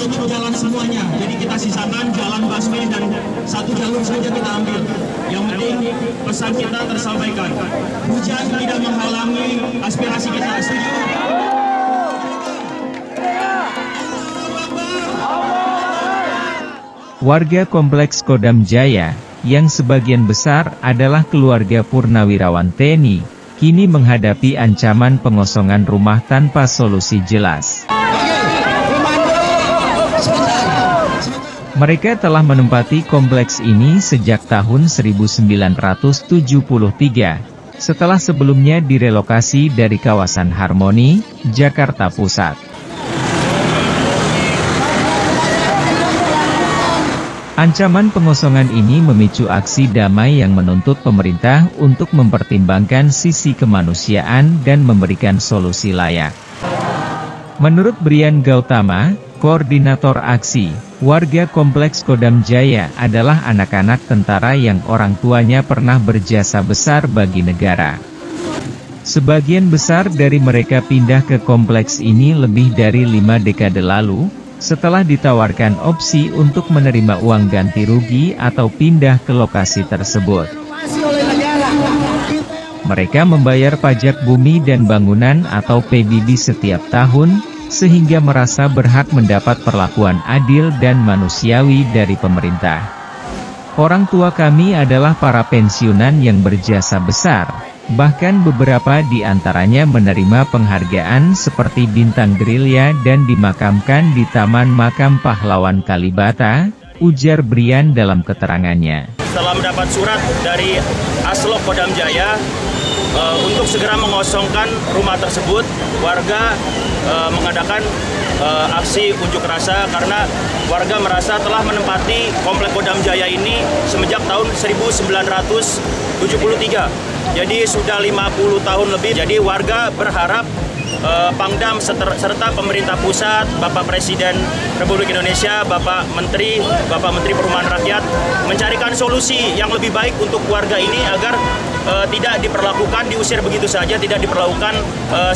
untuk jalan semuanya. Jadi kita sisakan jalan busway dan satu jalur saja kita ambil. Yang penting pesan kita tersampaikan. Hujan tidak menghalangi aspirasi kita. Setuju? Warga Kompleks Kodam Jaya, yang sebagian besar adalah keluarga purnawirawan TNI, kini menghadapi ancaman pengosongan rumah tanpa solusi jelas. Mereka telah menempati kompleks ini sejak tahun 1973, setelah sebelumnya direlokasi dari kawasan Harmoni, Jakarta Pusat. Ancaman pengosongan ini memicu aksi damai yang menuntut pemerintah untuk mempertimbangkan sisi kemanusiaan dan memberikan solusi layak. Menurut Brian Gautama, koordinator aksi, warga Kompleks Kodam Jaya adalah anak-anak tentara yang orang tuanya pernah berjasa besar bagi negara. Sebagian besar dari mereka pindah ke kompleks ini lebih dari 5 dekade lalu, setelah ditawarkan opsi untuk menerima uang ganti rugi atau pindah ke lokasi tersebut. Mereka membayar pajak bumi dan bangunan atau PBB setiap tahun, sehingga merasa berhak mendapat perlakuan adil dan manusiawi dari pemerintah. Orang tua kami adalah para pensiunan yang berjasa besar, bahkan beberapa di antaranya menerima penghargaan seperti Bintang Gerilya dan dimakamkan di Taman Makam Pahlawan Kalibata, ujar Brian dalam keterangannya. Setelah mendapat surat dari Aslok Kodam Jaya untuk segera mengosongkan rumah tersebut, warga mengadakan aksi unjuk rasa karena warga merasa telah menempati Komplek Kodam Jaya ini semenjak tahun 1973. Jadi sudah 50 tahun lebih. Jadi warga berharap Pangdam serta pemerintah pusat, Bapak Presiden Republik Indonesia, Bapak Menteri Perumahan Rakyat mencarikan solusi yang lebih baik untuk warga ini agar tidak diperlakukan, diusir begitu saja, tidak diperlakukan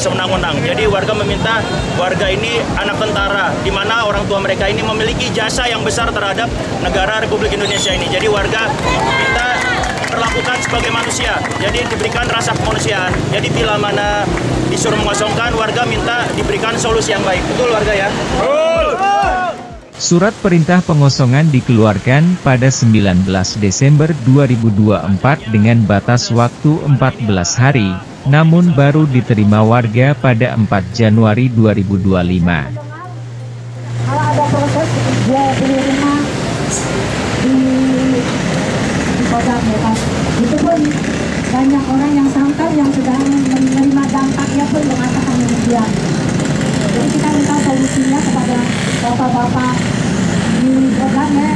sewenang-wenang. Jadi warga meminta warga ini anak tentara, di mana orang tua mereka ini memiliki jasa yang besar terhadap negara Republik Indonesia ini. Jadi warga minta perlakukan sebagai manusia, jadi diberikan rasa kemanusiaan. Jadi bila mana disuruh mengosongkan, warga minta diberikan solusi yang baik. Betul warga ya? Surat perintah pengosongan dikeluarkan pada 19 Desember 2024 dengan batas waktu 14 hari, namun baru diterima warga pada 4 Januari 2025. Kalau ada proses jual beli rumah di Kodam, ya kan, itu pun banyak orang yang sangkal yang sudah menerima dampaknya pun mengatakan demikian. Jadi kita minta solusinya kepada bapak-bapak di Kodam ya,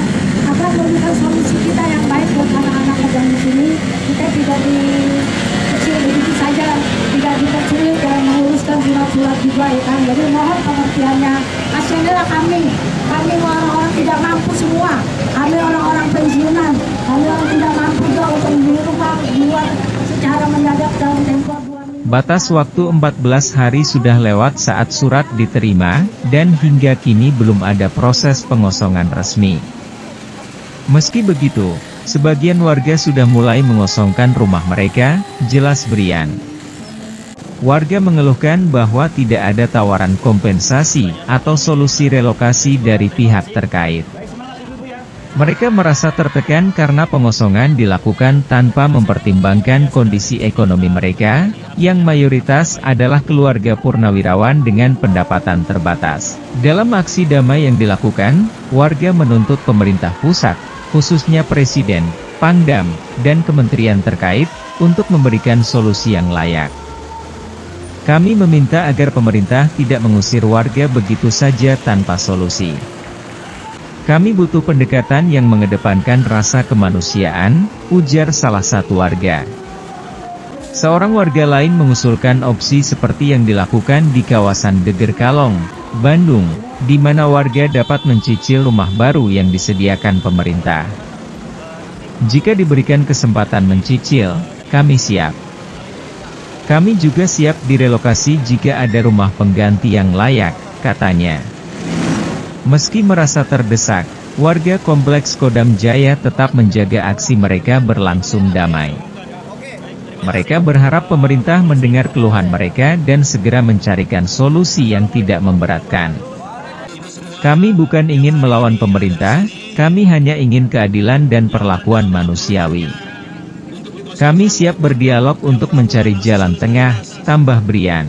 agar memberikan solusi kita yang baik buat anak-anak Kodam di sini. Kita tidak dikecil begitu saja, tidak dipersulit dalam menguruskan surat-surat juga ya kan. Jadi mohon pengertiannya. Kasihanlah kami orang-orang tidak mampu semua. Kami orang-orang pensiunan, kami orang tidak mampu juga untuk membeli rumah buat secara mendadak dalam tempo 2 minggu. Batas waktu 14 hari sudah lewat saat surat diterima, dan hingga kini belum ada proses pengosongan resmi. Meski begitu, sebagian warga sudah mulai mengosongkan rumah mereka, jelas Brian. Warga mengeluhkan bahwa tidak ada tawaran kompensasi atau solusi relokasi dari pihak terkait. Mereka merasa tertekan karena pengosongan dilakukan tanpa mempertimbangkan kondisi ekonomi mereka, yang mayoritas adalah keluarga purnawirawan dengan pendapatan terbatas. Dalam aksi damai yang dilakukan, warga menuntut pemerintah pusat, khususnya Presiden, Pangdam, dan kementerian terkait, untuk memberikan solusi yang layak. Kami meminta agar pemerintah tidak mengusir warga begitu saja tanpa solusi. Kami butuh pendekatan yang mengedepankan rasa kemanusiaan, ujar salah satu warga. Seorang warga lain mengusulkan opsi seperti yang dilakukan di kawasan Geger Kalong, Bandung, di mana warga dapat mencicil rumah baru yang disediakan pemerintah. Jika diberikan kesempatan mencicil, kami siap. Kami juga siap direlokasi jika ada rumah pengganti yang layak, katanya. Meski merasa terdesak, warga Kompleks Kodam Jaya tetap menjaga aksi mereka berlangsung damai. Mereka berharap pemerintah mendengar keluhan mereka dan segera mencarikan solusi yang tidak memberatkan. Kami bukan ingin melawan pemerintah, kami hanya ingin keadilan dan perlakuan manusiawi. Kami siap berdialog untuk mencari jalan tengah, tambah Brian.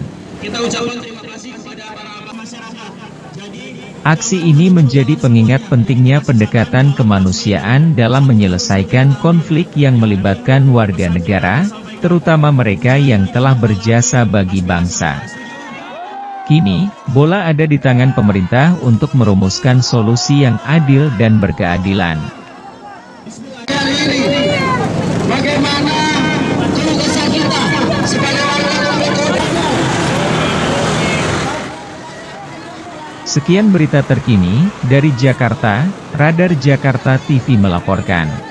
Aksi ini menjadi pengingat pentingnya pendekatan kemanusiaan dalam menyelesaikan konflik yang melibatkan warga negara, terutama mereka yang telah berjasa bagi bangsa. Kini, bola ada di tangan pemerintah untuk merumuskan solusi yang adil dan berkeadilan. Bagaimana keluh kesah kita sebagai warga Sekian berita terkini dari Jakarta, Radar Jakarta TV melaporkan.